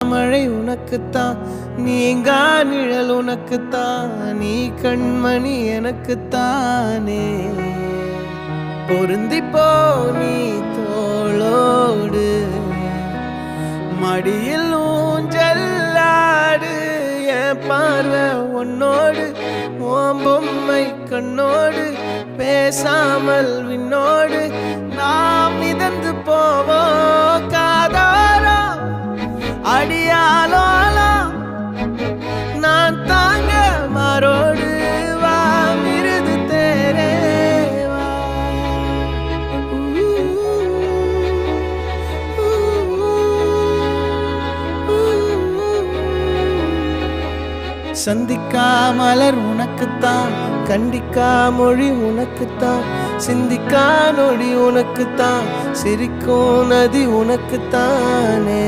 மழை உனக்குத்தான், நீங்கா நிழல் உனக்குத்தான், நீ கண்மணி எனக்குத்தானே. பொருந்திப்போ நீ தோளோடு, மடியில் ஊஞ்சல்லாடு. என் பார்வை உன்னோடு, ஓம் பொம்மை கண்ணோடு, பேசாமல் விண்ணோடு நாம் மிதந்து போவோம். காதாரா அடியாலோலா நான் தாங்க மாரோடு, வா மிருது தேரேவா. சந்திக்கா மலர் உனக்குத்தான், கண்டிக்கா மொழி உனக்குத்தான், சிந்திக்கா நொடி உனக்குத்தான், சிரிக்கும் நதி உனக்குத்தானே.